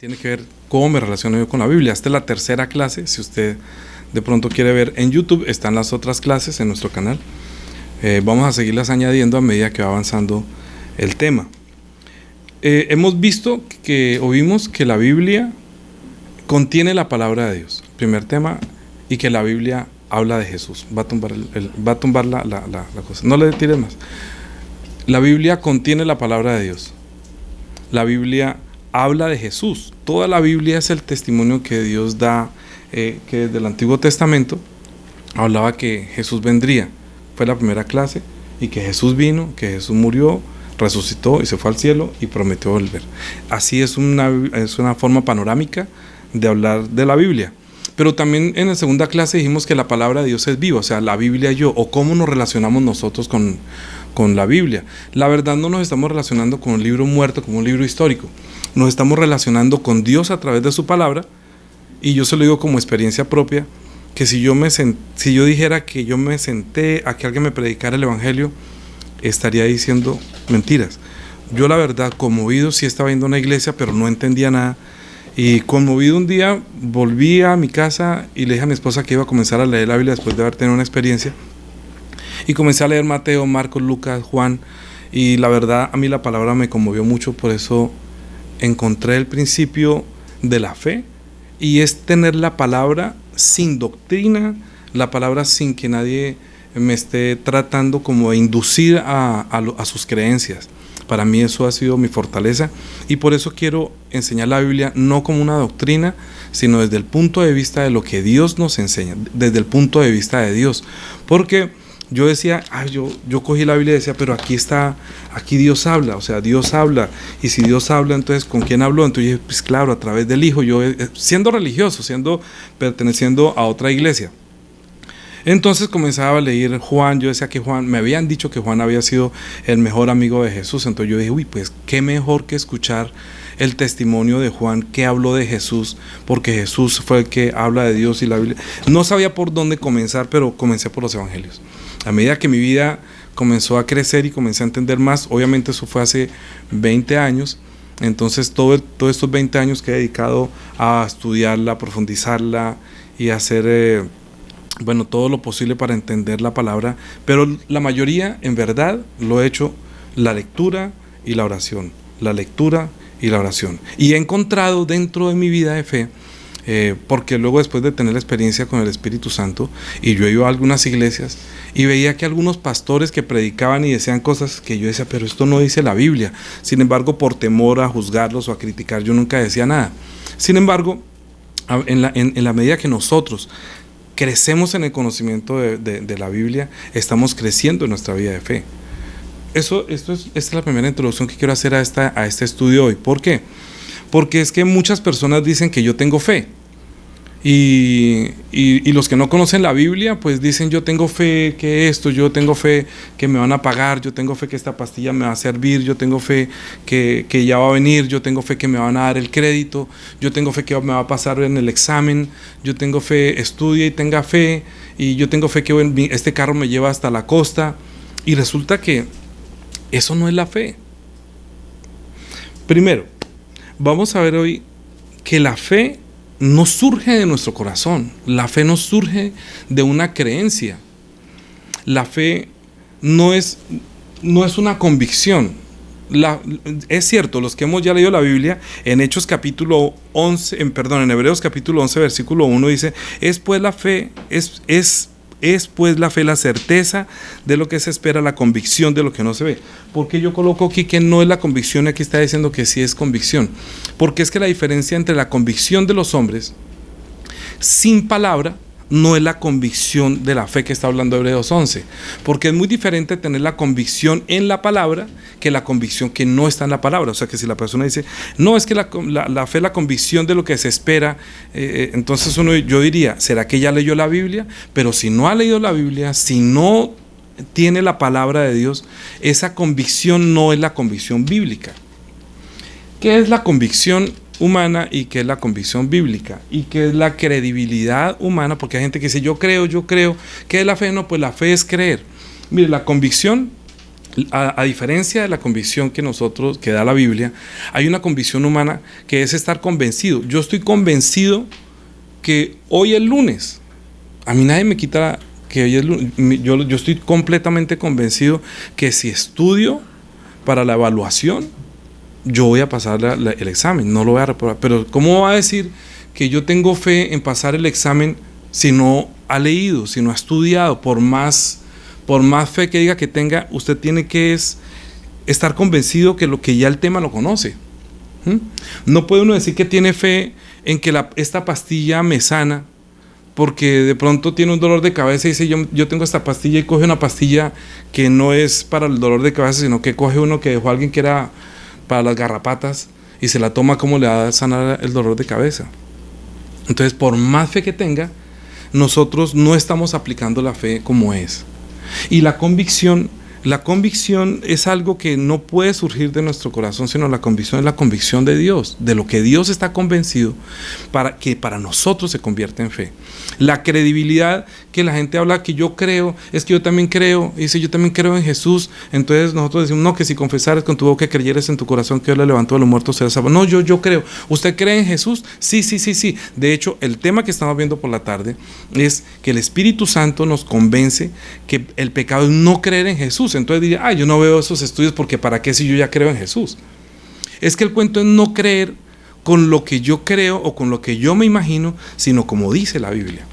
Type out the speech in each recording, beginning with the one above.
tiene que ver cómo me relaciono yo con la Biblia. Esta es la tercera clase. Si usted de pronto quiere ver en YouTube, están las otras clases en nuestro canal. Vamos a seguirlas añadiendo a medida que va avanzando el tema. Hemos visto vimos que la Biblia contiene la palabra de Dios, primer tema, y que la Biblia habla de Jesús. Va a tumbar la cosa. No le tires más. La Biblia contiene la palabra de Dios. La Biblia habla de Jesús. Toda la Biblia es el testimonio que Dios da, que desde el Antiguo Testamento hablaba que Jesús vendría. Fue la primera clase, y que Jesús vino, que Jesús murió, resucitó y se fue al cielo y prometió volver. Así es una forma panorámica de hablar de la Biblia. Pero también en la segunda clase dijimos que la palabra de Dios es viva, o sea, la Biblia yo, o cómo nos relacionamos nosotros con la Biblia. La verdad, no nos estamos relacionando con un libro muerto, como un libro histórico. Nos estamos relacionando con Dios a través de su palabra, y yo se lo digo como experiencia propia, que si yo dijera que yo me senté a que alguien me predicara el Evangelio, estaría diciendo mentiras. Yo, la verdad, conmovido, sí estaba yendo a una iglesia, pero no entendía nada. Y conmovido, un día volví a mi casa y le dije a mi esposa que iba a comenzar a leer la Biblia después de haber tenido una experiencia. Y comencé a leer Mateo, Marcos, Lucas, Juan. Y la verdad, a mí la palabra me conmovió mucho, por eso encontré el principio de la fe. Y es tener la palabra sin doctrina, la palabra sin que nadie me esté tratando como de inducir a sus creencias. Para mí eso ha sido mi fortaleza, y por eso quiero enseñar la Biblia no como una doctrina, sino desde el punto de vista de lo que Dios nos enseña, desde el punto de vista de Dios. Porque yo decía, yo cogí la Biblia y decía, pero aquí Dios habla, o sea, Dios habla, y si Dios habla, entonces ¿con quién habló? Entonces yo dije, pues claro, a través del Hijo. Yo siendo religioso, perteneciendo a otra iglesia. Entonces comenzaba a leer Juan. Yo decía que Juan, me habían dicho que Juan había sido el mejor amigo de Jesús. Entonces yo dije, pues qué mejor que escuchar el testimonio de Juan, que habló de Jesús, porque Jesús fue el que habla de Dios y la Biblia. No sabía por dónde comenzar, pero comencé por los evangelios. A medida que mi vida comenzó a crecer y comencé a entender más, obviamente eso fue hace 20 años, entonces todos estos 20 años que he dedicado a estudiarla, a profundizarla y a hacer todo lo posible para entender la palabra, pero la mayoría, en verdad, lo he hecho la lectura y la oración, la lectura y la oración. Y he encontrado dentro de mi vida de fe, porque luego, después de tener la experiencia con el Espíritu Santo, y yo iba a algunas iglesias y veía que algunos pastores que predicaban y decían cosas que yo decía, pero esto no dice la Biblia. Sin embargo, por temor a juzgarlos o a criticar, yo nunca decía nada. Sin embargo, en la medida que nosotros crecemos en el conocimiento de la Biblia, estamos creciendo en nuestra vida de fe. Esta es la primera introducción que quiero hacer a este estudio hoy. ¿Por qué? Porque es que muchas personas dicen que yo tengo fe, y los que no conocen la Biblia pues dicen, yo tengo fe que esto, yo tengo fe que me van a pagar, yo tengo fe que esta pastilla me va a servir, yo tengo fe que ya va a venir, yo tengo fe que me van a dar el crédito, yo tengo fe que me va a pasar en el examen, yo tengo fe, estudia y tenga fe, y yo tengo fe que este carro me lleva hasta la costa. Y resulta que eso no es la fe. Primero, vamos a ver hoy que la fe no surge de nuestro corazón. La fe no surge de una creencia. La fe no es una convicción. Es cierto, los que hemos ya leído la Biblia, en Hebreos capítulo 11, versículo 1 dice, es pues la fe la certeza de lo que se espera, la convicción de lo que no se ve. ¿Por qué yo coloco aquí que no es la convicción? Aquí está diciendo que sí es convicción. Porque es que la diferencia entre la convicción de los hombres sin palabra no es la convicción de la fe que está hablando Hebreos 11. Porque es muy diferente tener la convicción en la palabra que la convicción que no está en la palabra. O sea, que si la persona dice, no, es que la fe es la convicción de lo que se espera, entonces yo diría, ¿será que ya leyó la Biblia? Pero si no ha leído la Biblia, si no tiene la palabra de Dios, esa convicción no es la convicción bíblica. ¿Qué es la convicción humana y qué es la convicción bíblica? ¿Y qué es la credibilidad humana? Porque hay gente que dice, yo creo. ¿Qué es la fe? No, pues la fe es creer. Mire, la convicción A diferencia de la convicción que da la Biblia, hay una convicción humana que es estar convencido. Yo estoy convencido que hoy es lunes. A mí nadie me quita que hoy es lunes. Yo estoy completamente convencido que si estudio para la evaluación, yo voy a pasar el examen, no lo voy a reprobar. Pero ¿cómo va a decir que yo tengo fe en pasar el examen si no ha leído, si no ha estudiado? Por más fe que diga que tenga, usted tiene que estar convencido que ya el tema lo conoce. No puede uno decir que tiene fe en que esta pastilla me sana, porque de pronto tiene un dolor de cabeza y dice yo tengo esta pastilla, y coge una pastilla que no es para el dolor de cabeza, sino que coge uno que dejó alguien que era para las garrapatas y se la toma como le va a sanar el dolor de cabeza. Entonces, por más fe que tenga, nosotros no estamos aplicando la fe como es. Y la convicción es algo que no puede surgir de nuestro corazón, sino la convicción es la convicción de Dios, de lo que Dios está convencido, para que para nosotros se convierta en fe. La credibilidad que la gente habla que yo creo, es que yo también creo, y dice yo también creo en Jesús. Entonces nosotros decimos, no, que si confesares con tu boca y creyeres en tu corazón que Dios le levantó de los muertos serás salvo. No, yo creo. ¿Usted cree en Jesús? Sí. De hecho, el tema que estamos viendo por la tarde es que el Espíritu Santo nos convence que el pecado es no creer en Jesús. Entonces diría, yo no veo esos estudios porque ¿para qué si yo ya creo en Jesús? Es que el cuento es no creer con lo que yo creo o con lo que yo me imagino, sino como dice la Biblia.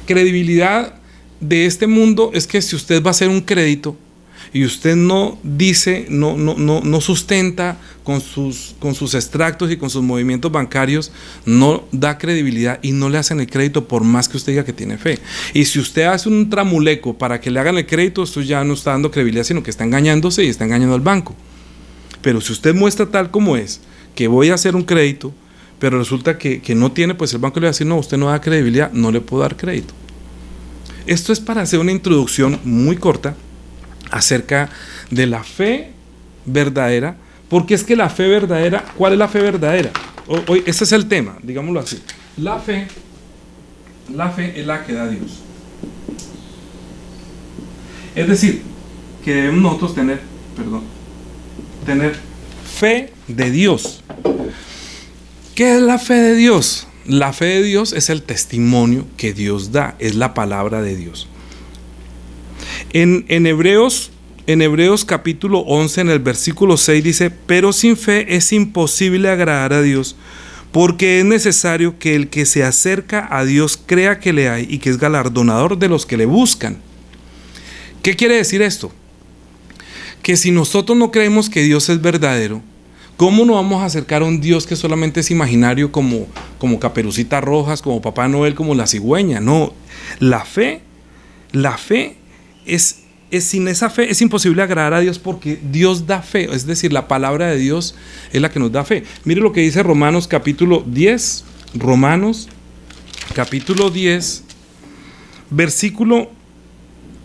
Credibilidad de este mundo es que si usted va a hacer un crédito y usted no dice, no sustenta con sus extractos y con sus movimientos bancarios, no da credibilidad y no le hacen el crédito por más que usted diga que tiene fe. Y si usted hace un tramuleco para que le hagan el crédito, esto ya no está dando credibilidad, sino que está engañándose y está engañando al banco. Pero si usted muestra tal como es, que voy a hacer un crédito, pero resulta que no tiene, pues el banco le va a decir, no, usted no da credibilidad, no le puedo dar crédito. Esto es para hacer una introducción muy corta acerca de la fe verdadera, porque es que la fe verdadera, ¿cuál es la fe verdadera? Hoy ese es el tema, digámoslo así. La fe es la que da Dios. Es decir, que debemos nosotros tener fe de Dios. ¿Qué es la fe de Dios? La fe de Dios es el testimonio que Dios da, es la palabra de Dios. En Hebreos capítulo 11, en el versículo 6 dice, pero sin fe es imposible agradar a Dios, porque es necesario que el que se acerca a Dios crea que le hay y que es galardonador de los que le buscan. ¿Qué quiere decir esto? Que si nosotros no creemos que Dios es verdadero, ¿cómo nos vamos a acercar a un Dios que solamente es imaginario como Caperucitas Rojas, como Papá Noel, como la cigüeña? No, la fe es sin esa fe es imposible agradar a Dios, porque Dios da fe, es decir, la palabra de Dios es la que nos da fe. Mire lo que dice Romanos capítulo 10, versículo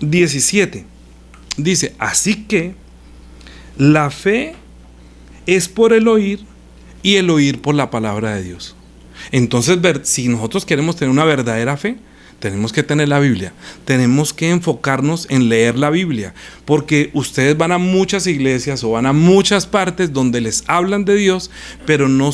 17. Dice, así que la fe es por el oír y el oír por la palabra de Dios. Entonces, si nosotros queremos tener una verdadera fe, tenemos que tener la Biblia, tenemos que enfocarnos en leer la Biblia, porque ustedes van a muchas iglesias o van a muchas partes donde les hablan de Dios, pero no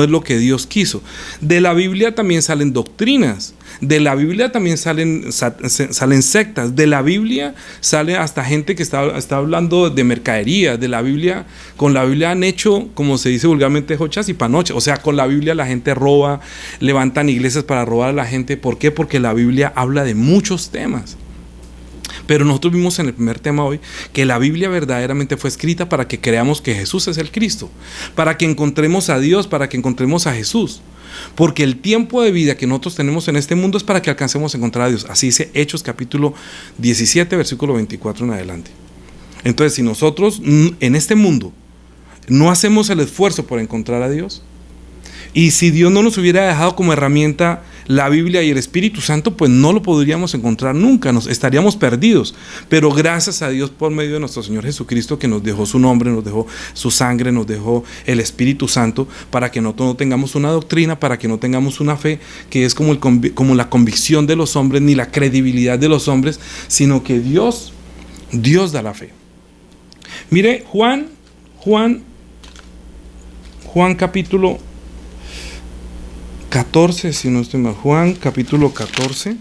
es lo que Dios quiso. De la Biblia también salen doctrinas, de la Biblia también salen sectas, de la Biblia sale hasta gente que está hablando de mercadería, de la Biblia, con la Biblia han hecho, como se dice vulgarmente, jochas y panochas. O sea, con la Biblia la gente roba, levantan iglesias para robar a la gente. ¿Por qué? Porque la Biblia habla de muchos temas. Pero nosotros vimos en el primer tema hoy que la Biblia verdaderamente fue escrita para que creamos que Jesús es el Cristo, para que encontremos a Dios, para que encontremos a Jesús. Porque el tiempo de vida que nosotros tenemos en este mundo es para que alcancemos a encontrar a Dios. Así dice Hechos capítulo 17, versículo 24 en adelante. Entonces, si nosotros en este mundo no hacemos el esfuerzo por encontrar a Dios, y si Dios no nos hubiera dejado como herramienta la Biblia y el Espíritu Santo, pues no lo podríamos encontrar nunca, estaríamos perdidos. Pero gracias a Dios por medio de nuestro Señor Jesucristo, que nos dejó su nombre, nos dejó su sangre, nos dejó el Espíritu Santo, para que nosotros no tengamos una doctrina, para que no tengamos una fe que es como la convicción de los hombres, ni la credibilidad de los hombres, sino que Dios Dios da la fe. Mire, Juan capítulo 14, si no estoy mal, Juan capítulo 14,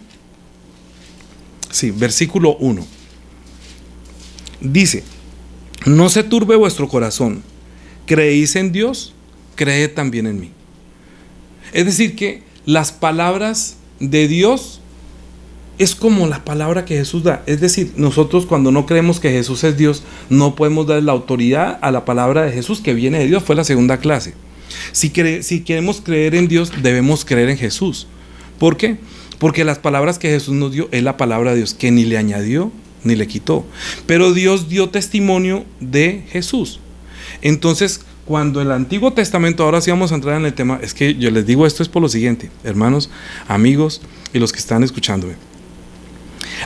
sí, versículo 1. Dice: no se turbe vuestro corazón, creéis en Dios, creed también en mí. Es decir, que las palabras de Dios es como la palabra que Jesús da. Es decir, nosotros cuando no creemos que Jesús es Dios, no podemos dar la autoridad a la palabra de Jesús que viene de Dios. Fue la segunda clase. Si queremos creer en Dios, debemos creer en Jesús. ¿Por qué? Porque las palabras que Jesús nos dio es la palabra de Dios, que ni le añadió ni le quitó. Pero Dios dio testimonio de Jesús. Entonces, cuando el Antiguo Testamento, ahora sí vamos a entrar en el tema, es que yo les digo esto es por lo siguiente, hermanos, amigos y los que están escuchándome.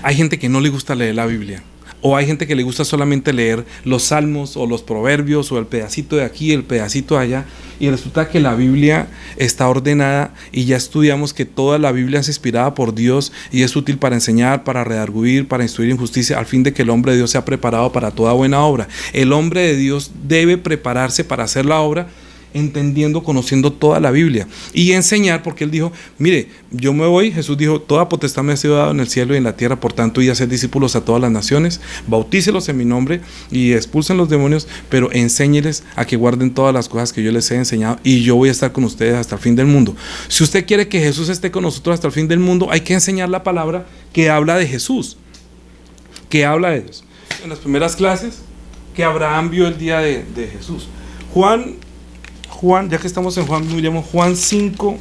Hay gente que no le gusta leer la Biblia, o hay gente que le gusta solamente leer los salmos o los proverbios o el pedacito de aquí, el pedacito de allá, y resulta que la Biblia está ordenada y ya estudiamos que toda la Biblia es inspirada por Dios y es útil para enseñar, para redarguir, para instruir en justicia, al fin de que el hombre de Dios sea preparado para toda buena obra. El hombre de Dios debe prepararse para hacer la obra, entendiendo, conociendo toda la Biblia y enseñar, porque él dijo, mire, yo me voy, Jesús dijo, toda potestad me ha sido dada en el cielo y en la tierra, por tanto, y hacer discípulos a todas las naciones, bautícelos en mi nombre y expulsen los demonios, pero enséñeles a que guarden todas las cosas que yo les he enseñado, y yo voy a estar con ustedes hasta el fin del mundo. Si usted quiere que Jesús esté con nosotros hasta el fin del mundo, hay que enseñar la palabra que habla de Jesús, que habla de Dios. En las primeras clases que Abraham vio el día de Jesús. Juan, ya que estamos en Juan, miremos Juan 5,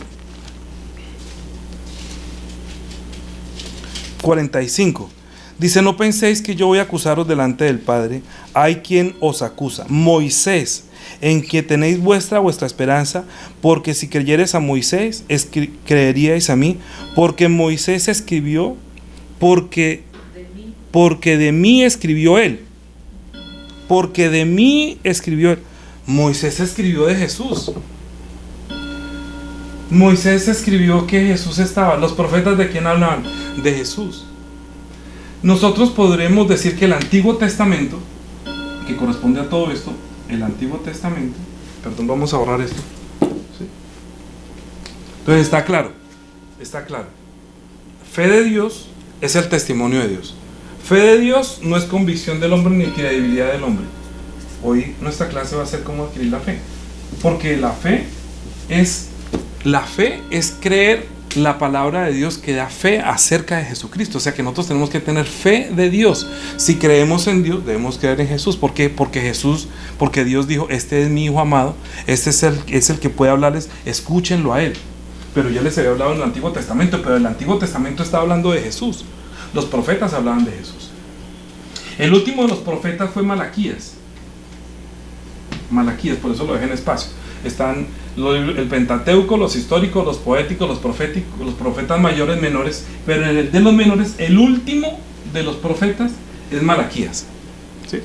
45. Dice: no penséis que yo voy a acusaros delante del Padre. Hay quien os acusa, Moisés, en que tenéis vuestra esperanza, porque si creyereis a Moisés, creeríais a mí, porque Moisés escribió, porque de mí escribió él. Porque de mí escribió él. Moisés escribió de Jesús. Moisés escribió que Jesús estaba. ¿Los profetas de quién hablaban? De Jesús. Nosotros podremos decir que el Antiguo Testamento, que corresponde a todo esto, el Antiguo Testamento, perdón, vamos a borrar esto, ¿sí? Entonces está claro. Fe de Dios es el testimonio de Dios. Fe de Dios no es convicción del hombre ni credibilidad del hombre. Hoy nuestra clase va a ser cómo adquirir la fe, porque la fe es creer la palabra de Dios que da fe acerca de Jesucristo. O sea que nosotros tenemos que tener fe de Dios. Si creemos en Dios, debemos creer en Jesús. ¿Por qué? Porque Dios dijo: este es mi Hijo amado, este es el que puede hablarles, escúchenlo a él. Pero ya les había hablado en el Antiguo Testamento, pero el Antiguo Testamento está hablando de Jesús. Los profetas hablaban de Jesús. El último de los profetas fue Malaquías, por eso lo dejé en espacio. Están el Pentateuco, los históricos, los poéticos, los proféticos, los profetas mayores, menores, pero en el de los menores, el último de los profetas es Malaquías, ¿sí?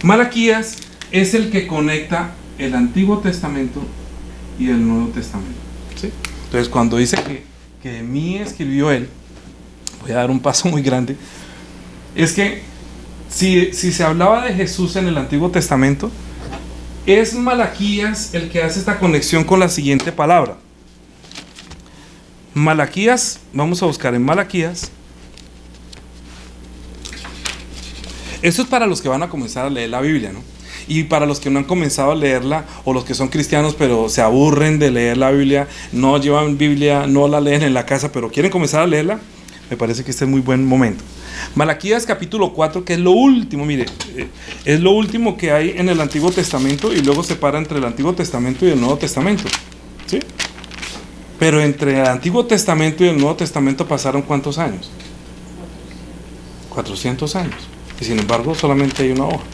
Malaquías es el que conecta el Antiguo Testamento y el Nuevo Testamento, ¿sí? Entonces, cuando dice que de mí escribió él, voy a dar un paso muy grande, es que si se hablaba de Jesús en el Antiguo Testamento, es Malaquías el que hace esta conexión con la siguiente palabra. Malaquías, vamos a buscar en Malaquías. Esto es para los que van a comenzar a leer la Biblia, ¿no? Y para los que no han comenzado a leerla, o los que son cristianos pero se aburren de leer la Biblia, no llevan Biblia, no la leen en la casa, pero quieren comenzar a leerla, me parece que este es muy buen momento. Malaquías capítulo 4, que es lo último, mire, es lo último que hay en el Antiguo Testamento, y luego separa entre el Antiguo Testamento y el Nuevo Testamento, ¿sí? Pero entre el Antiguo Testamento y el Nuevo Testamento pasaron ¿cuántos años? 400 años, y sin embargo solamente hay una hoja.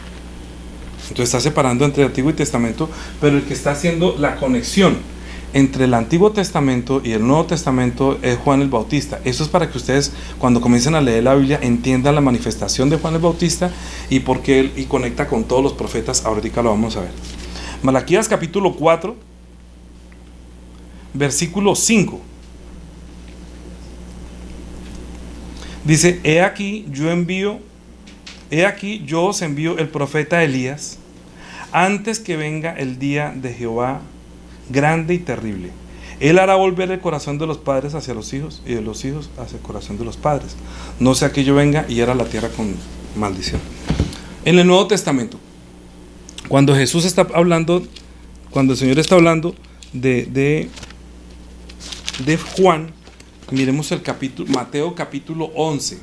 Entonces está separando entre el Antiguo y Testamento, pero el que está haciendo la conexión entre el Antiguo Testamento y el Nuevo Testamento es Juan el Bautista. Eso es para que ustedes, cuando comiencen a leer la Biblia, entiendan la manifestación de Juan el Bautista y por qué él y conecta con todos los profetas. Ahorita lo vamos a ver. Malaquías capítulo 4, versículo 5. Dice: he aquí yo envío he aquí yo os envío el profeta Elías antes que venga el día de Jehová grande y terrible. Él hará volver el corazón de los padres hacia los hijos y de los hijos hacia el corazón de los padres. No sea que yo venga y hiera la tierra con maldición. En el Nuevo Testamento, cuando Jesús está hablando, cuando el Señor está hablando de Juan, miremos el capítulo, Mateo capítulo 11.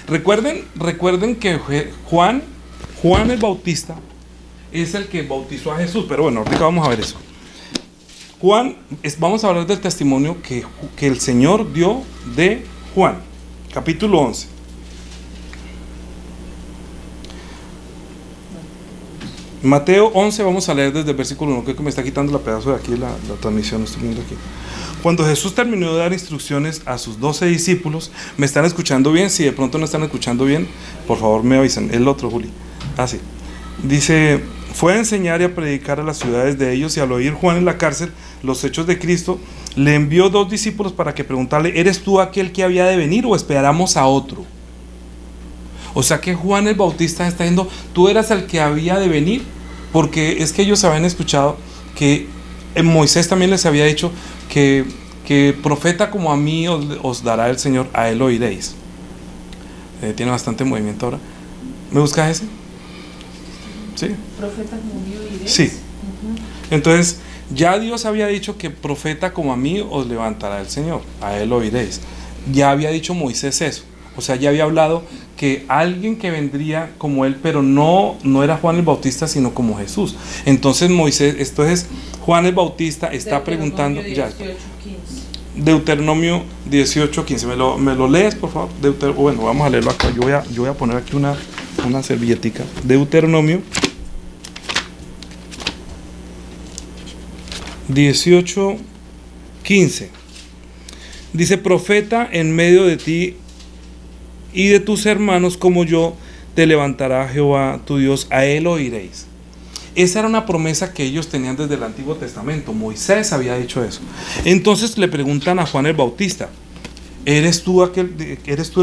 Recuerden que Juan el Bautista es el que bautizó a Jesús, pero bueno, ahorita vamos a ver eso. Vamos a hablar del testimonio que el Señor dio de Juan, capítulo 11. Mateo 11, vamos a leer desde el versículo 1, creo que me está quitando la pedazo de aquí la transmisión, estoy viendo aquí. Cuando Jesús terminó de dar instrucciones a sus 12 discípulos, ¿me están escuchando bien? Si de pronto no están escuchando bien, por favor me avisen. El otro, Juli. Sí. Dice, fue a enseñar y a predicar a las ciudades de ellos, y al oír Juan en la cárcel los hechos de Cristo, le envió 2 discípulos para que preguntarle, ¿eres tú aquel que había de venir o esperamos a otro? O sea que Juan el Bautista está diciendo, tú eras el que había de venir, porque es que ellos habían escuchado que Moisés también les había dicho que profeta como a mí os dará el Señor, a él oiréis. Tiene bastante movimiento ahora. ¿Me buscas ese? ¿Sí? Profeta como mí oiréis. Sí. Entonces, ya Dios había dicho que profeta como a mí os levantará el Señor, a él oiréis. Ya había dicho Moisés eso. O sea, ya había hablado que alguien que vendría como él, pero no era Juan el Bautista, sino como Jesús. Entonces Juan el Bautista está preguntando, Deuteronomio 18:15, ¿me lo lees por favor? Bueno, vamos a leerlo acá, yo voy a poner aquí una servilletica. Deuteronomio 18:15 dice, profeta en medio de ti y de tus hermanos como yo te levantará Jehová tu Dios, a él oiréis. Esa era una promesa que ellos tenían desde el Antiguo Testamento. Moisés había dicho eso. Entonces le preguntan a Juan el Bautista, ¿eres tú el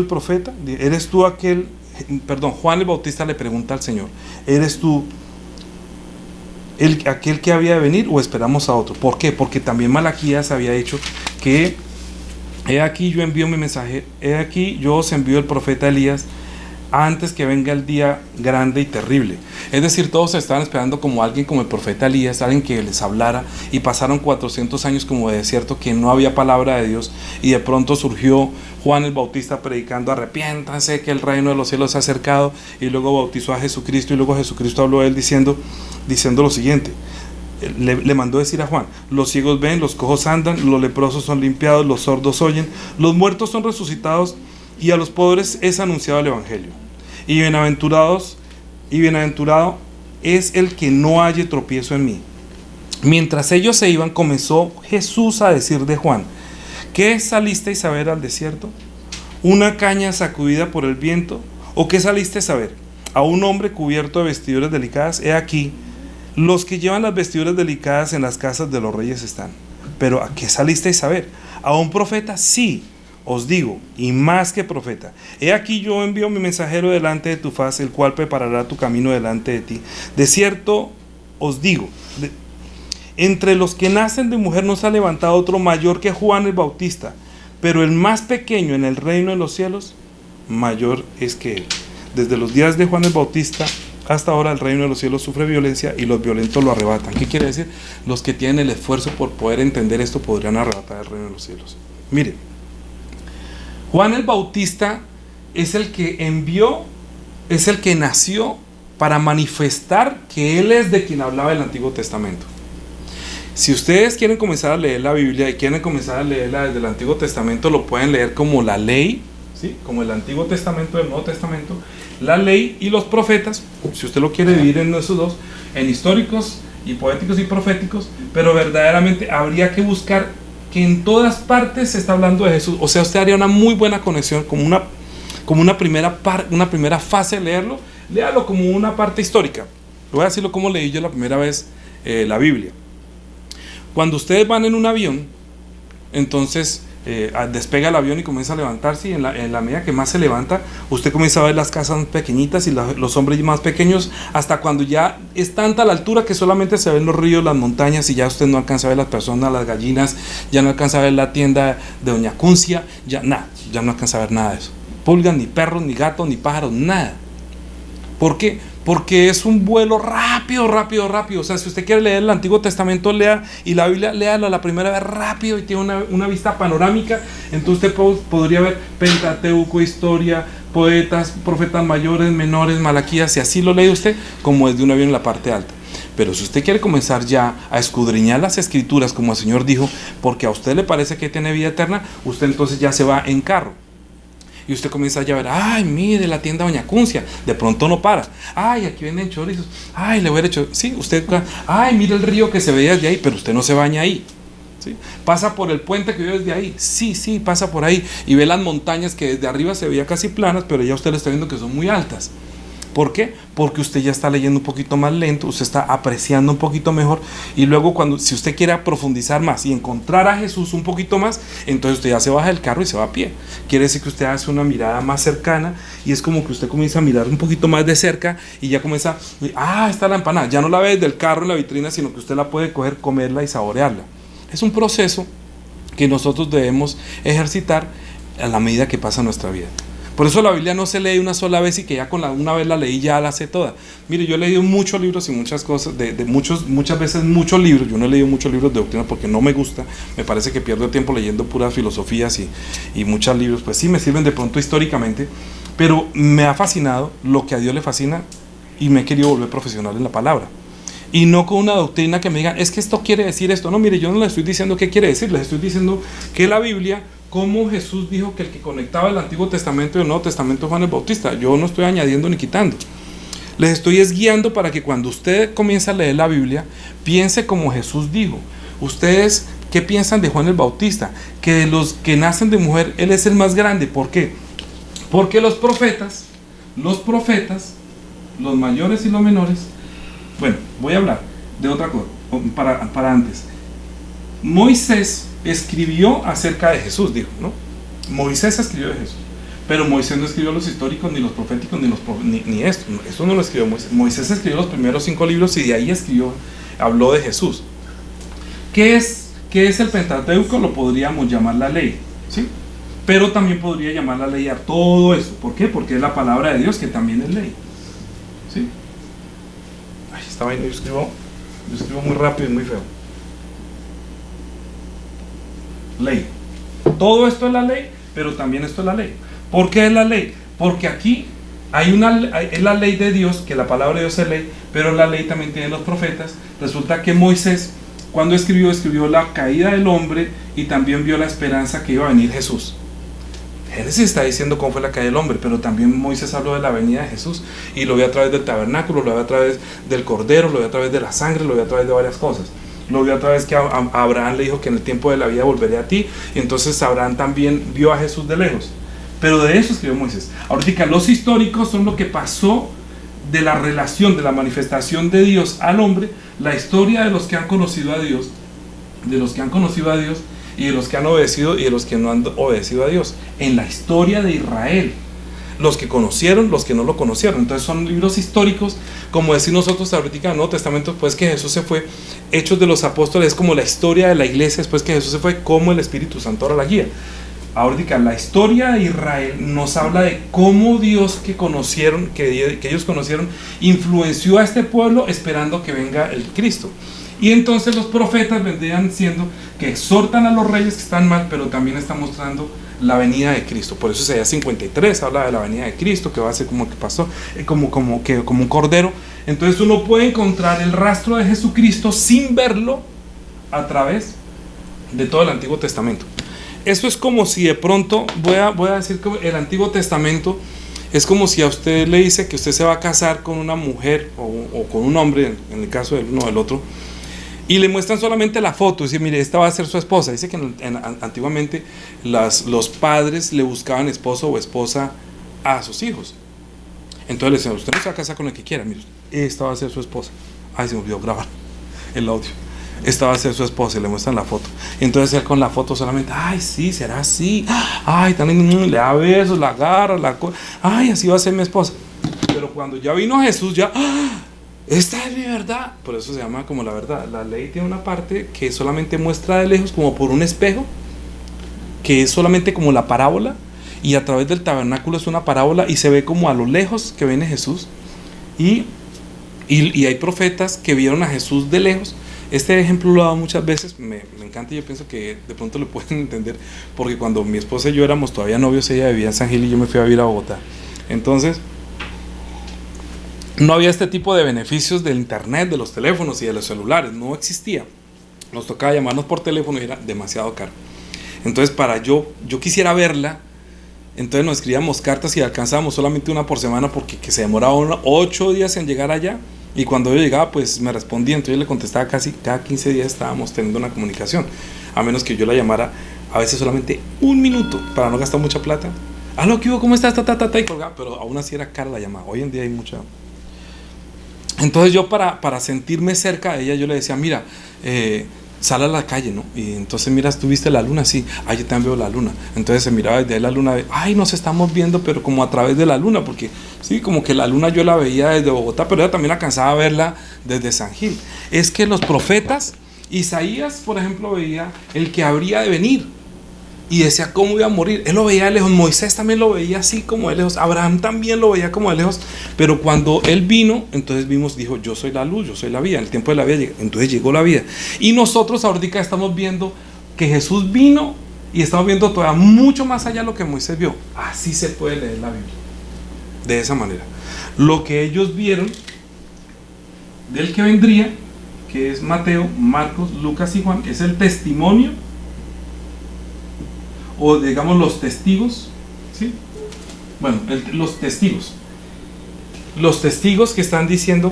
profeta? Juan el Bautista le pregunta al Señor, ¿eres tú aquel que había de venir o esperamos a otro? ¿Por qué? Porque también Malaquías había dicho que he aquí yo envío mi mensaje, he aquí yo os envío el profeta Elías antes que venga el día grande y terrible. Es decir, todos estaban esperando como alguien como el profeta Elías, alguien que les hablara, y pasaron 400 años como de desierto que no había palabra de Dios, y de pronto surgió Juan el Bautista predicando, arrepiéntanse que el reino de los cielos se ha acercado, y luego bautizó a Jesucristo, y luego Jesucristo habló a él diciendo lo siguiente. Le mandó decir a Juan, los ciegos ven, los cojos andan, los leprosos son limpiados, los sordos oyen, los muertos son resucitados, y a los pobres es anunciado el evangelio. Y bienaventurado es el que no halle tropiezo en mí. Mientras ellos se iban, comenzó Jesús a decir de Juan, ¿qué salisteis a ver al desierto? ¿Una caña sacudida por el viento? ¿O qué salisteis a ver? ¿A un hombre cubierto de vestiduras delicadas? He aquí, los que llevan las vestiduras delicadas en las casas de los reyes están. Pero ¿a qué salisteis a ver? ¿A un profeta? Sí, os digo, y más que profeta. He aquí yo envío mi mensajero delante de tu faz, el cual preparará tu camino delante de ti. De cierto os digo, entre los que nacen de mujer no se ha levantado otro mayor que Juan el Bautista, pero el más pequeño en el reino de los cielos, mayor es que él. Desde los días de Juan el Bautista hasta ahora el reino de los cielos sufre violencia y los violentos lo arrebatan. ¿Qué quiere decir? Los que tienen el esfuerzo por poder entender esto podrían arrebatar el reino de los cielos. Miren, Juan el Bautista es el que envió, es el que nació para manifestar que él es de quien hablaba el Antiguo Testamento. Si ustedes quieren comenzar a leer la Biblia y quieren comenzar a leerla desde el Antiguo Testamento, lo pueden leer como la ley, ¿sí? Como el Antiguo Testamento, el Nuevo Testamento, la ley y los profetas, si usted lo quiere dividir en esos dos, en históricos y poéticos y proféticos, pero verdaderamente habría que buscar que en todas partes se está hablando de Jesús. O sea, usted haría una muy buena conexión, como una primera fase de leerlo, léalo como una parte histórica. Voy a decirlo como leí yo la primera vez la Biblia. Cuando ustedes van en un avión, entonces despega el avión y comienza a levantarse, y en la medida que más se levanta, usted comienza a ver las casas más pequeñitas y los hombres más pequeños, hasta cuando ya es tanta la altura que solamente se ven los ríos, las montañas, y ya usted no alcanza a ver las personas, las gallinas, ya no alcanza a ver la tienda de Doña Cuncia, ya no alcanza a ver nada de eso. Pulgas, ni perros, ni gatos, ni pájaros, nada. ¿Por qué? Porque es un vuelo rápido. O sea, si usted quiere leer el Antiguo Testamento, lea, y la Biblia, léalo la primera vez rápido y tiene una vista panorámica. Entonces usted podría ver Pentateuco, historia, poetas, profetas mayores, menores, Malaquías, si así lo lee usted, como desde un avión en la parte alta. Pero si usted quiere comenzar ya a escudriñar las escrituras, como el Señor dijo, porque a usted le parece que tiene vida eterna, usted entonces ya se va en carro. Y usted comienza ya a ver, ay, mire la tienda Doña Cuncia, de pronto no para, ay, aquí venden chorizos, ay, le voy a echar, sí, usted, ay, mire el río que se ve desde ahí, pero usted no se baña ahí, ¿sí? Pasa por el puente que ve desde ahí, sí, pasa por ahí, y ve las montañas que desde arriba se veía casi planas, pero ya usted le está viendo que son muy altas. ¿Por qué? Porque usted ya está leyendo un poquito más lento, usted está apreciando un poquito mejor, y luego si usted quiere profundizar más y encontrar a Jesús un poquito más, entonces usted ya se baja del carro y se va a pie. Quiere decir que usted hace una mirada más cercana, y es como que usted comienza a mirar un poquito más de cerca, y ya comienza, está la empanada, ya no la ve desde el carro en la vitrina, sino que usted la puede coger, comerla y saborearla. Es un proceso que nosotros debemos ejercitar a la medida que pasa nuestra vida. Por eso la Biblia no se lee una sola vez y que ya una vez la leí ya la sé toda. Mire, yo he leído muchos libros y muchas cosas, muchas veces muchos libros. Yo no he leído muchos libros de doctrina porque no me gusta. Me parece que pierdo tiempo leyendo puras filosofías y muchos libros. Pues sí, me sirven de pronto históricamente, pero me ha fascinado lo que a Dios le fascina, y me he querido volver profesional en la palabra. Y no con una doctrina que me digan, es que esto quiere decir esto. No, mire, yo no le estoy diciendo qué quiere decir, les estoy diciendo que la Biblia, como Jesús dijo que el que conectaba el Antiguo Testamento y el Nuevo Testamento es Juan el Bautista. Yo no estoy añadiendo ni quitando. Les estoy guiando para que cuando usted comience a leer la Biblia, piense como Jesús dijo. Ustedes, ¿qué piensan de Juan el Bautista? Que de los que nacen de mujer, él es el más grande. ¿Por qué? Porque los profetas, los mayores y los menores. Bueno, voy a hablar de otra cosa, para antes. Moisés escribió acerca de Jesús, dijo, ¿no? Moisés escribió de Jesús, pero Moisés no escribió los históricos, ni los proféticos, ni esto. Esto no lo escribió Moisés. Moisés escribió los primeros 5 libros, y de ahí habló de Jesús. ¿Qué es el Pentateuco? Lo podríamos llamar la ley, ¿sí? Pero también podría llamar la ley a todo eso. ¿Por qué? Porque es la palabra de Dios, que también es ley, ¿sí? Esta vaina yo escribo muy rápido y muy feo. Ley. Todo esto es la ley, pero también esto es la ley. ¿Por qué es la ley? Porque aquí es la ley de Dios, que la palabra de Dios es ley, pero la ley también tiene los profetas. Resulta que Moisés, cuando escribió la caída del hombre, y también vio la esperanza que iba a venir Jesús. Génesis está diciendo cómo fue la caída del hombre, pero también Moisés habló de la venida de Jesús, y lo vio a través del tabernáculo, lo vio a través del cordero, lo vio a través de la sangre, lo vio a través de varias cosas. Lo vio a través que a Abraham le dijo que en el tiempo de la vida volveré a ti, y entonces Abraham también vio a Jesús de lejos. Pero de eso escribió Moisés. Ahorita los históricos son lo que pasó de la relación, de la manifestación de Dios al hombre, la historia de los que han conocido a Dios, y de los que han obedecido y de los que no han obedecido a Dios, en la historia de Israel, los que conocieron, los que no lo conocieron. Entonces son libros históricos, como decir nosotros ahorita en el Nuevo Testamento, después que Jesús se fue. Hechos de los Apóstoles es como la historia de la iglesia después que Jesús se fue, como el Espíritu Santo ahora la guía. Ahorita la historia de Israel nos habla de cómo Dios que ellos conocieron, influenció a este pueblo esperando que venga el Cristo. Y entonces los profetas vendrían siendo que exhortan a los reyes que están mal, pero también están mostrando la venida de Cristo. Por eso Isaías 53 habla de la venida de Cristo, que va a ser como que pasó, como un cordero. Entonces uno puede encontrar el rastro de Jesucristo sin verlo a través de todo el Antiguo Testamento. Eso es como si de pronto, voy a decir que el Antiguo Testamento es como si a usted le dice que usted se va a casar con una mujer o con un hombre, en el caso del uno o del otro, y le muestran solamente la foto, y dice, mire, esta va a ser su esposa. Dice que antiguamente los padres le buscaban esposo o esposa a sus hijos. Entonces le decían, usted no se va a casar con el que quiera, mire, esta va a ser su esposa. Ay, se me olvidó grabar el audio. Esta va a ser su esposa, y le muestran la foto. Entonces él con la foto solamente, ay, sí, será así, ay, también le da besos, la agarra, ay, así va a ser mi esposa. Pero cuando ya vino Jesús, ya, esta es mi verdad. Por eso se llama como la verdad. La ley tiene una parte que solamente muestra de lejos, como por un espejo, que es solamente como la parábola, y a través del tabernáculo es una parábola y se ve como a lo lejos que viene Jesús. Y hay profetas que vieron a Jesús de lejos. Este ejemplo lo he dado muchas veces, me encanta y yo pienso que de pronto lo pueden entender, porque cuando mi esposa y yo éramos todavía novios, ella vivía en San Gil y yo me fui a vivir a Bogotá. Entonces, no había este tipo de beneficios del internet, de los teléfonos y de los celulares, no existía. Nos tocaba llamarnos por teléfono y era demasiado caro. Entonces, para yo quisiera verla, entonces nos escribíamos cartas y alcanzábamos solamente una por semana porque se demoraba 8 días en llegar allá. Y cuando yo llegaba, pues me respondía, entonces yo le contestaba casi cada 15 días estábamos teniendo una comunicación. A menos que yo la llamara a veces solamente un minuto para no gastar mucha plata. Aló, ¿qué hubo? ¿Cómo estás? Y colgaba, pero aún así era cara la llamada. Hoy en día hay mucha. Entonces yo para sentirme cerca de ella, yo le decía, mira, sal a la calle, ¿no? Y entonces, mira, ¿tú viste la luna? Sí, yo también veo la luna. Entonces se miraba desde ahí la luna, ay, nos estamos viendo, pero como a través de la luna, porque sí, como que la luna yo la veía desde Bogotá, pero ella también alcanzaba a verla desde San Gil. Es que los profetas, Isaías, por ejemplo, veía el que habría de venir y decía cómo iba a morir. Él lo veía de lejos. Moisés también lo veía así como de lejos. Abraham también lo veía como de lejos. Pero cuando él vino, entonces dijo, yo soy la luz, yo soy la vida. En el tiempo de la vida, entonces llegó la vida. Y nosotros ahorita estamos viendo que Jesús vino y estamos viendo todavía mucho más allá de lo que Moisés vio. Así se puede leer la Biblia. De esa manera. Lo que ellos vieron del que vendría, que es Mateo, Marcos, Lucas y Juan, es el testimonio, o digamos los testigos, ¿sí? Bueno, los testigos que están diciendo,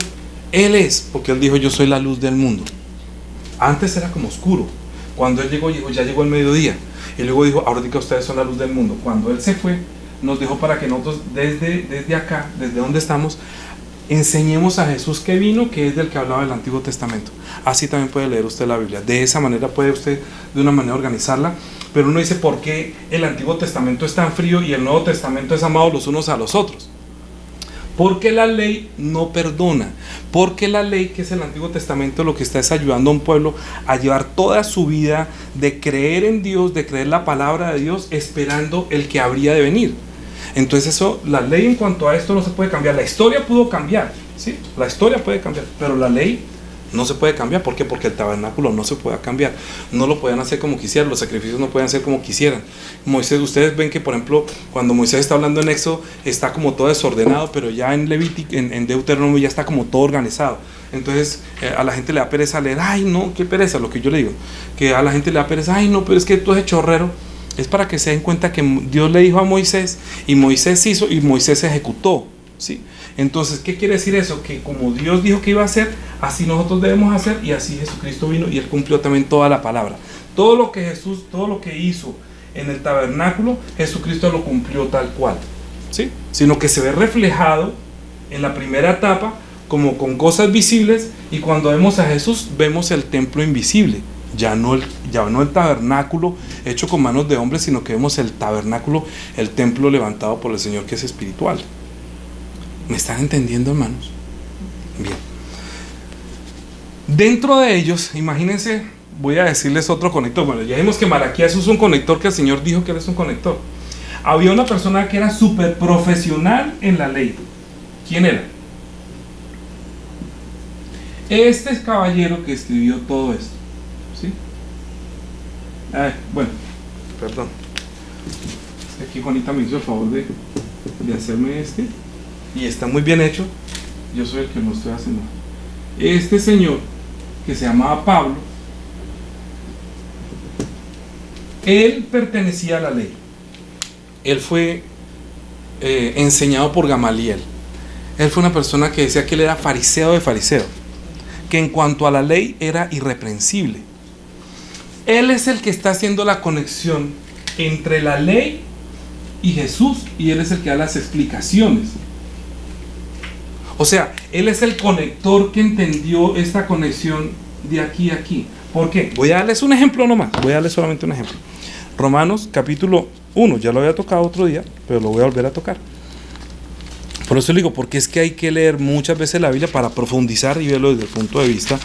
Él es, porque Él dijo, yo soy la luz del mundo. Antes era como oscuro. Cuando Él llegó, ya llegó el mediodía. Y luego dijo, ahora que ustedes son la luz del mundo. Cuando Él se fue, nos dejó para que nosotros desde acá, desde donde estamos, enseñemos a Jesús que vino, que es del que hablaba el Antiguo Testamento. Así también puede leer usted la Biblia. De esa manera puede usted de una manera organizarla. Pero uno dice, ¿por qué el Antiguo Testamento es tan frío y el Nuevo Testamento es amado los unos a los otros? Porque la ley no perdona. Porque la ley, que es el Antiguo Testamento, lo que está es ayudando a un pueblo a llevar toda su vida de creer en Dios, de creer la palabra de Dios, esperando el que habría de venir. Entonces la ley en cuanto a esto no se puede cambiar. La historia pudo cambiar, ¿sí? La historia puede cambiar, pero la ley no se puede cambiar. ¿Por qué? Porque el tabernáculo no se puede cambiar. No lo pueden hacer como quisieran. Los sacrificios no pueden ser como quisieran. Moisés, ustedes ven que por ejemplo cuando Moisés está hablando en Éxodo está como todo desordenado, pero ya en Levítico, en Deuteronomio ya está como todo organizado. Entonces a la gente le da pereza leer. Ay no, qué pereza, lo que yo le digo, que a la gente le da pereza. Ay no, pero es que tú eres chorrero. Es para que se den cuenta que Dios le dijo a Moisés y Moisés hizo y Moisés ejecutó, ¿sí? Entonces, ¿qué quiere decir eso? Que como Dios dijo que iba a hacer, así nosotros debemos hacer, y así Jesucristo vino y Él cumplió también toda la palabra. Todo lo que hizo en el tabernáculo, Jesucristo lo cumplió tal cual, ¿sí? Sino que se ve reflejado en la primera etapa como con cosas visibles, y cuando vemos a Jesús vemos el templo invisible. Ya no el tabernáculo hecho con manos de hombres, sino que vemos el tabernáculo, el templo levantado por el Señor, que es espiritual. ¿Me están entendiendo, hermanos? Bien. Dentro de ellos, imagínense, voy a decirles otro conector. Bueno, ya vimos que Malaquías es un conector, que el Señor dijo que él es un conector. Había una persona que era súper profesional en la ley. ¿Quién era? Este caballero que escribió todo esto. ¿Sí? Bueno, perdón. Aquí Juanita me hizo el favor de hacerme este. Y está muy bien hecho. Yo soy el que lo estoy haciendo. Este señor, que se llamaba Pablo, él pertenecía a la ley. Él fue enseñado por Gamaliel. Él fue una persona que decía que él era fariseo de fariseo, que en cuanto a la ley era irreprensible. Él es el que está haciendo la conexión entre la ley y Jesús, y él es el que da las explicaciones. O sea, él es el conector que entendió esta conexión de aquí a aquí. ¿Por qué? Voy a darles un ejemplo nomás, voy a darles solamente un ejemplo. Romanos capítulo 1, ya lo había tocado otro día, pero lo voy a volver a tocar. Por eso le digo, porque es que hay que leer muchas veces la Biblia para profundizar y verlo desde el punto de vista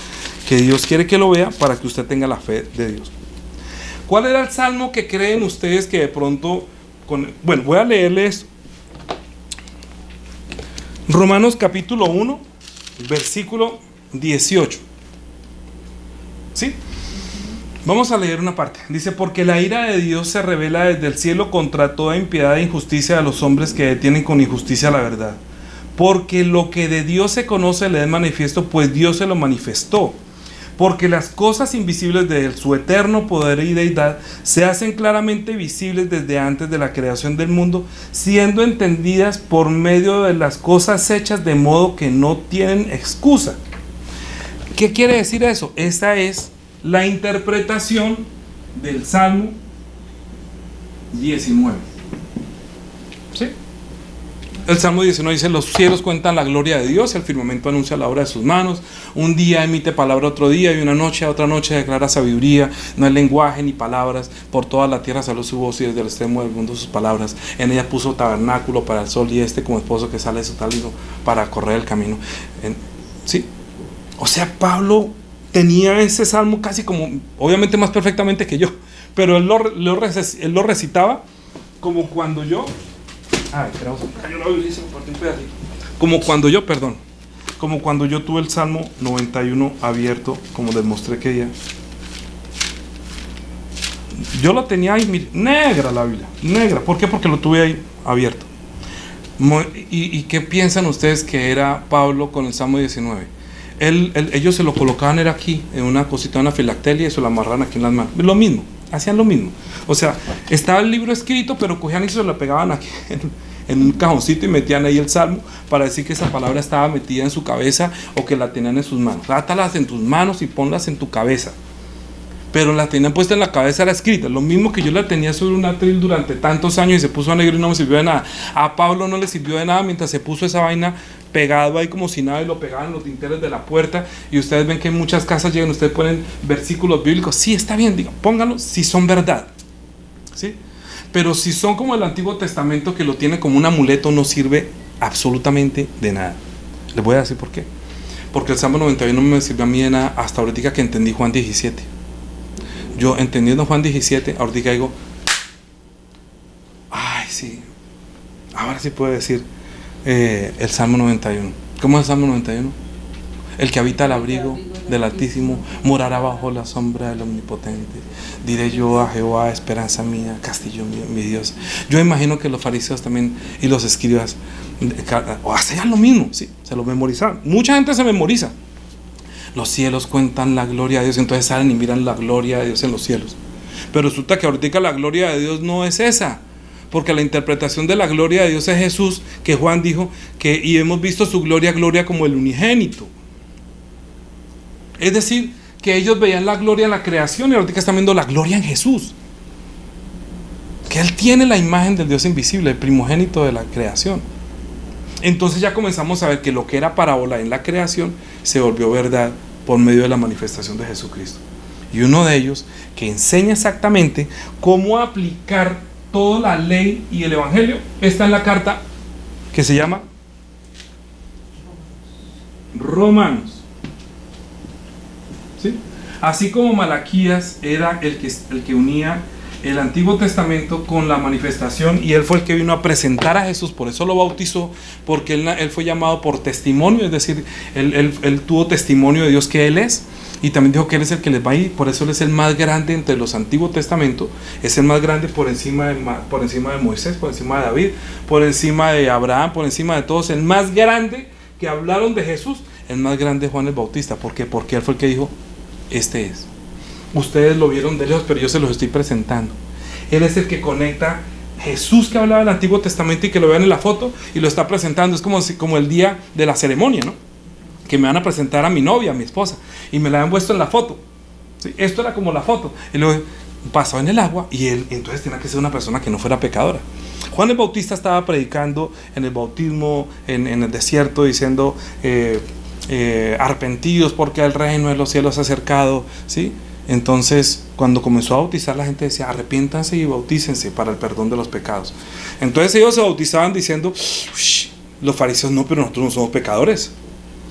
que Dios quiere que lo vea para que usted tenga la fe de Dios. ¿Cuál era el salmo que creen ustedes que de pronto... Bueno, voy a leerles Romanos capítulo 1, versículo 18. ¿Sí? Vamos a leer una parte. Dice, porque la ira de Dios se revela desde el cielo contra toda impiedad e injusticia de los hombres que detienen con injusticia la verdad. Porque lo que de Dios se conoce le es manifiesto, pues Dios se lo manifestó. Porque las cosas invisibles de su eterno poder y deidad se hacen claramente visibles desde antes de la creación del mundo, siendo entendidas por medio de las cosas hechas, de modo que no tienen excusa. ¿Qué quiere decir eso? Esta es la interpretación del Salmo 19. ¿Sí? El Salmo 19 dice, los cielos cuentan la gloria de Dios, el firmamento anuncia la obra de sus manos, un día emite palabra otro día, y una noche a otra noche declara sabiduría, no hay lenguaje ni palabras, por toda la tierra salió su voz y desde el extremo del mundo sus palabras, en ella puso tabernáculo para el sol y como esposo que sale de su tálamo para correr el camino. ¿Sí? O sea, Pablo tenía ese salmo casi como, obviamente más perfectamente que yo, pero él lo recitaba como cuando yo... Como cuando yo tuve el Salmo 91 abierto, como les mostré que día. Yo lo tenía ahí, negra la Biblia, negra. ¿Por qué? Porque lo tuve ahí abierto. ¿Y qué piensan ustedes que era Pablo con el Salmo 19? Ellos se lo colocaban, era aquí, en una cosita, una filactelia, y se lo amarraban aquí en las manos. Lo mismo. Hacían lo mismo. O sea, estaba el libro escrito, pero cogían y se lo pegaban aquí en un cajoncito y metían ahí el salmo para decir que esa palabra estaba metida en su cabeza o que la tenían en sus manos. Rátalas en tus manos y ponlas en tu cabeza. Pero la tenían puesta en la cabeza, era escrita. Lo mismo que yo la tenía sobre un atril durante tantos años y se puso a negro y no me sirvió de nada. A Pablo no le sirvió de nada mientras se puso esa vaina pegado ahí como si nada y lo pegaban en los dinteles de la puerta. Y ustedes ven que en muchas casas llegan, ustedes ponen versículos bíblicos. Sí, está bien, digan, pónganlos si son verdad. ¿Sí? Pero si son como el Antiguo Testamento que lo tiene como un amuleto, no sirve absolutamente de nada. Les voy a decir por qué. Porque el Salmo 91 no me sirvió a mí de nada hasta ahorita que entendí Juan 17. Yo entendiendo Juan 17, ahorita digo, ay sí, ahora sí puedo decir el Salmo 91. ¿Cómo es el Salmo 91? El que habita al abrigo del Altísimo morará bajo la sombra del Omnipotente. Diré yo a Jehová, esperanza mía, castillo mío, mi Dios. Yo imagino que los fariseos también y los escribas hacían lo mismo, sí, se lo memorizaban. Mucha gente se memoriza. Los cielos cuentan la gloria de Dios, entonces salen y miran la gloria de Dios en los cielos. Pero resulta que ahorita la gloria de Dios no es esa, porque la interpretación de la gloria de Dios es Jesús, que Juan dijo que y hemos visto su gloria, gloria como el unigénito. Es decir, que ellos veían la gloria en la creación y ahorita están viendo la gloria en Jesús, que Él tiene la imagen del Dios invisible, el primogénito de la creación. Entonces ya comenzamos a ver que lo que era parábola en la creación se volvió verdad por medio de la manifestación de Jesucristo. Y uno de ellos que enseña exactamente cómo aplicar toda la ley y el evangelio está en la carta que se llama Romanos. ¿Sí? Así como Malaquías era el que unía el Antiguo Testamento con la manifestación, y él fue el que vino a presentar a Jesús, por eso lo bautizó, porque él fue llamado por testimonio, es decir, él tuvo testimonio de Dios que él es, y también dijo que él es el que les va a ir, por eso él es el más grande entre los Antiguos Testamentos, es el más grande por encima de Moisés, por encima de David, por encima de Abraham, por encima de todos, el más grande que hablaron de Jesús, el más grande es Juan el Bautista. ¿Por qué? Porque él fue el que dijo, este es. Ustedes lo vieron de lejos, pero yo se los estoy presentando. Él es el que conecta Jesús que hablaba del Antiguo Testamento y que lo vean en la foto y lo está presentando. Es como el día de la ceremonia, ¿no? Que me van a presentar a mi novia, a mi esposa, y me la han puesto en la foto. ¿Sí? Esto era como la foto. Y luego pasó en el agua y él entonces tenía que ser una persona que no fuera pecadora. Juan el Bautista estaba predicando en el bautismo en el desierto diciendo arrepentidos porque el reino de los cielos se ha acercado, ¿sí? Entonces, cuando comenzó a bautizar, la gente decía, arrepiéntanse y bautícense para el perdón de los pecados. Entonces ellos se bautizaban diciendo, los fariseos, no, pero nosotros no somos pecadores.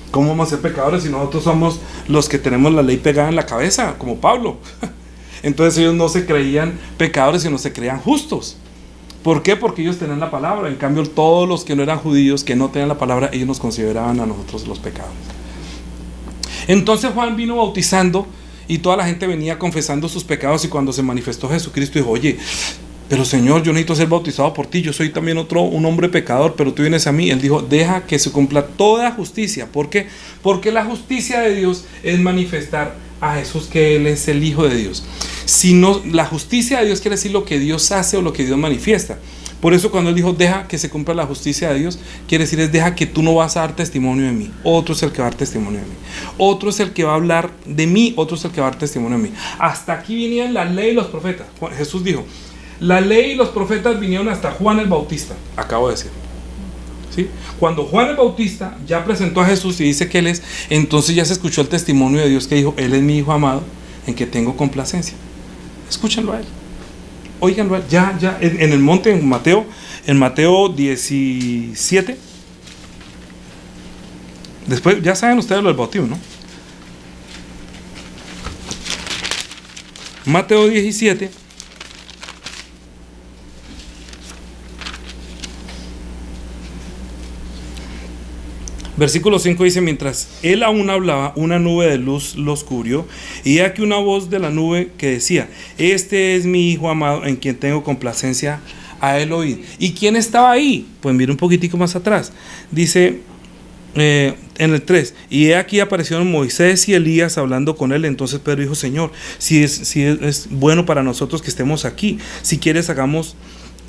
¿Cómo vamos a ser pecadores si nosotros somos los que tenemos la ley pegada en la cabeza, como Pablo? Entonces ellos no se creían pecadores, sino se creían justos. ¿Por qué? Porque ellos tenían la palabra. En cambio, todos los que no eran judíos, que no tenían la palabra, ellos nos consideraban a nosotros los pecadores. Entonces Juan vino bautizando y toda la gente venía confesando sus pecados, y cuando se manifestó Jesucristo dijo, oye, pero Señor, yo necesito ser bautizado por ti, yo soy también un hombre pecador, pero tú vienes a mí. Él dijo, deja que se cumpla toda justicia. ¿Por qué? Porque la justicia de Dios es manifestar a Jesús, que Él es el Hijo de Dios. Si no, la justicia de Dios quiere decir lo que Dios hace o lo que Dios manifiesta. Por eso cuando Él dijo, deja que se cumpla la justicia de Dios, quiere decir es deja que tú no vas a dar testimonio de mí, otro es el que va a dar testimonio de mí, otro es el que va a hablar de mí, otro es el que va a dar testimonio de mí. Hasta aquí vinieron la ley y los profetas. Jesús dijo, la ley y los profetas vinieron hasta Juan el Bautista, acabo de decir. ¿Sí? Cuando Juan el Bautista ya presentó a Jesús y dice que Él es, entonces ya se escuchó el testimonio de Dios que dijo, Él es mi Hijo amado, en que tengo complacencia. Escúchenlo a Él, óiganlo a Él, ya, en el monte, en Mateo 17. Después, ya saben ustedes lo del bautismo, ¿no? Mateo 17. Versículo 5 dice, mientras él aún hablaba, una nube de luz los cubrió, y aquí una voz de la nube que decía, este es mi Hijo amado, en quien tengo complacencia, a él oír. ¿Y quién estaba ahí? Pues mira un poquitico más atrás. Dice en el 3, y he aquí aparecieron Moisés y Elías hablando con él. Entonces Pedro dijo, Señor, si es bueno para nosotros que estemos aquí, si quieres hagamos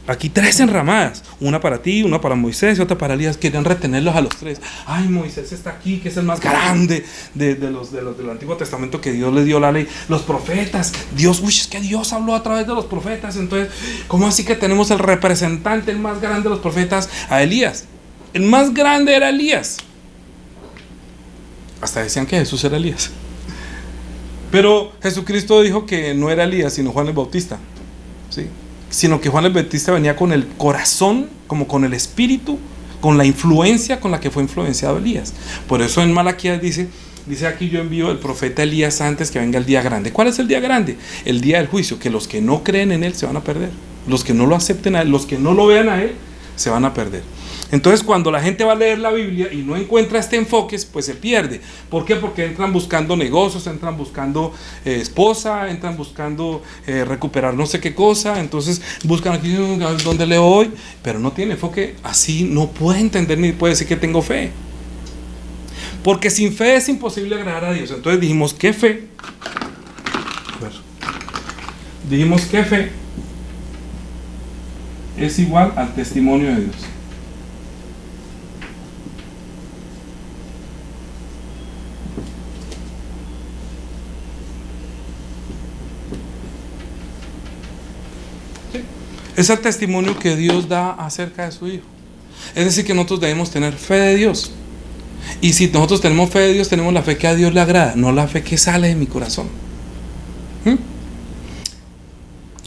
aquí 3 enramadas, una para ti, una para Moisés y otra para Elías. Querían retenerlos a los 3. Ay, Moisés está aquí, que es el más grande de los del Antiguo Testamento, que Dios les dio la ley. Los profetas, Dios, es que Dios habló a través de los profetas. Entonces, ¿cómo así que tenemos el representante, el más grande de los profetas, a Elías? El más grande era Elías. Hasta decían que Jesús era Elías. Pero Jesucristo dijo que no era Elías, sino Juan el Bautista. ¿Sí? Sino que Juan el Bautista venía con el corazón, como con el espíritu, con la influencia con la que fue influenciado Elías. Por eso en Malaquías dice aquí, yo envío el profeta Elías antes que venga el día grande. ¿Cuál es el día grande? El día del juicio, que los que no creen en él se van a perder, los que no lo acepten a él, los que no lo vean a él, se van a perder. Entonces, cuando la gente va a leer la Biblia y no encuentra este enfoque, pues se pierde. ¿Por qué? Porque entran buscando negocios, entran buscando esposa, entran buscando recuperar no sé qué cosa. Entonces buscan aquí donde leo hoy, pero no tiene enfoque. Así no puede entender ni puede decir que tengo fe, porque sin fe es imposible agradar a Dios. Entonces dijimos que fe, es igual al testimonio de Dios. Es el testimonio que Dios da acerca de su Hijo. Es decir, que nosotros debemos tener fe de Dios. Y si nosotros tenemos fe de Dios, tenemos la fe que a Dios le agrada, no la fe que sale de mi corazón.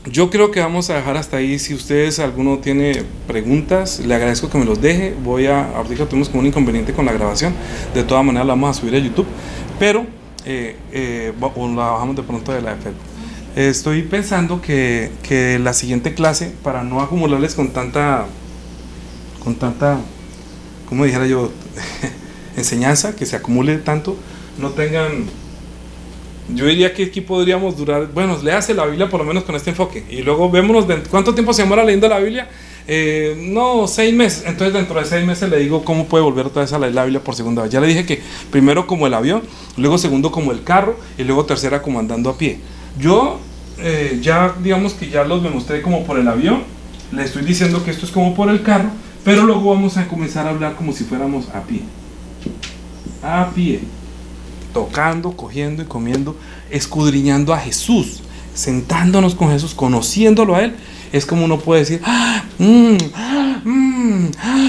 Yo creo que vamos a dejar hasta ahí. Si ustedes, alguno tiene preguntas, le agradezco que me los deje. Ahorita tuvimos como un inconveniente con la grabación. De todas maneras la vamos a subir a YouTube, pero o la bajamos de pronto de la de Facebook. Estoy pensando que la siguiente clase, para no acumularles con tanta, como dijera yo, enseñanza, que se acumule tanto, no tengan. Yo diría que aquí podríamos durar, bueno, léase la Biblia por lo menos con este enfoque, y luego vémonos cuánto tiempo se demora leyendo la Biblia. 6 meses. Entonces dentro de 6 meses le digo cómo puede volver otra vez a leer la Biblia por segunda vez. Ya le dije que primero como el avión, luego segundo como el carro, y luego tercera como andando a pie. Yo ya digamos que ya los demostré como por el avión, le estoy diciendo que esto es como por el carro, pero luego vamos a comenzar a hablar como si fuéramos a pie, tocando, cogiendo y comiendo, escudriñando a Jesús, sentándonos con Jesús, conociéndolo a Él. Es como uno puede decir,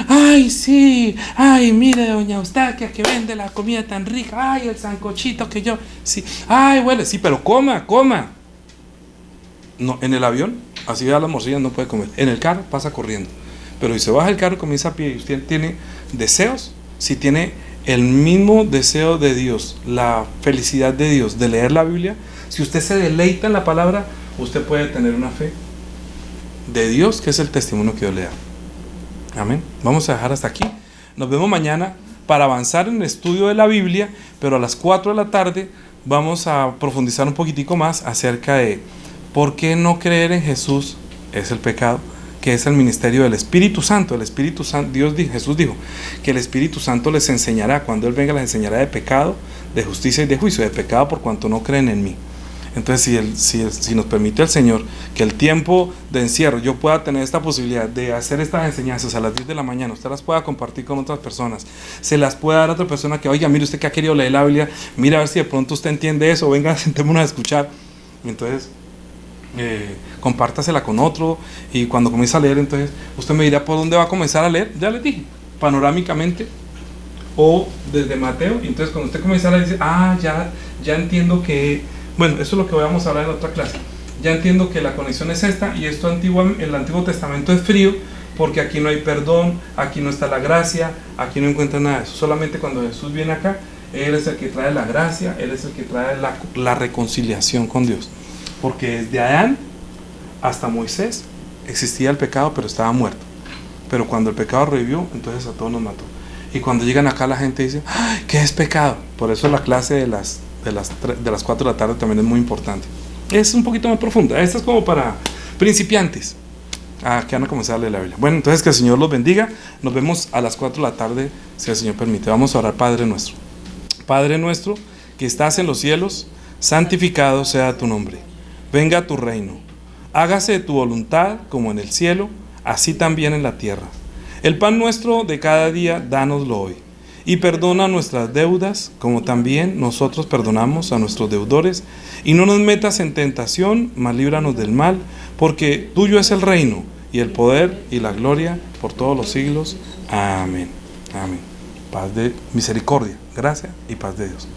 Ay, sí, ay, mire, doña Eustaquia, que vende la comida tan rica, ay, el sancochito que yo, sí, ay, huele, sí, pero coma, coma. No, en el avión, así vea las morcillas, no puede comer. En el carro pasa corriendo. Pero si se baja el carro y comienza a pie y usted tiene deseos, si tiene el mismo deseo de Dios, la felicidad de Dios, de leer la Biblia, si usted se deleita en la palabra, usted puede tener una fe de Dios, que es el testimonio que Dios le da. Amén. Vamos a dejar hasta aquí. Nos vemos mañana para avanzar en el estudio de la Biblia, pero a las 4 de la tarde vamos a profundizar un poquitico más acerca de por qué no creer en Jesús es el pecado, que es el ministerio del Espíritu Santo. El Espíritu Santo, Jesús dijo que el Espíritu Santo les enseñará, cuando Él venga les enseñará de pecado, de justicia y de juicio. De pecado por cuanto no creen en mí. Entonces si nos permite el Señor que el tiempo de encierro yo pueda tener esta posibilidad de hacer estas enseñanzas a las 10 de la mañana, usted las pueda compartir con otras personas, se las pueda dar a otra persona que, oiga, mire usted que ha querido leer la Biblia, mira a ver si de pronto usted entiende eso, venga, sentémonos a escuchar. Entonces compártasela con otro, y cuando comience a leer, entonces usted me dirá por dónde va a comenzar a leer. Ya les dije, panorámicamente o desde Mateo. Y entonces cuando usted comienza a leer, dice, ya entiendo que, bueno, eso es lo que vamos a hablar en otra clase, ya entiendo que la conexión es esta, y esto el Antiguo Testamento es frío porque aquí no hay perdón, aquí no está la gracia, aquí no encuentra nada de eso. Solamente cuando Jesús viene acá, Él es el que trae la gracia, Él es el que trae la reconciliación con Dios. Porque desde Adán hasta Moisés existía el pecado, pero estaba muerto. Pero cuando el pecado revivió, entonces a todos nos mató. Y cuando llegan acá, la gente dice, ¡ay, qué es pecado! Por eso la clase de las 4 de la tarde también es muy importante. Es un poquito más profunda. Esta es como para principiantes que van a comenzar a leer la Biblia. Bueno, entonces que el Señor los bendiga. Nos vemos a las 4 de la tarde, si el Señor permite. Vamos a orar. Padre nuestro. Padre nuestro, que estás en los cielos, santificado sea tu nombre. Venga tu reino, hágase tu voluntad como en el cielo, así también en la tierra. El pan nuestro de cada día, dánoslo hoy. Y perdona nuestras deudas, como también nosotros perdonamos a nuestros deudores. Y no nos metas en tentación, mas líbranos del mal, porque tuyo es el reino, y el poder, y la gloria, por todos los siglos. Amén. Amén. Paz de misericordia, gracia y paz de Dios.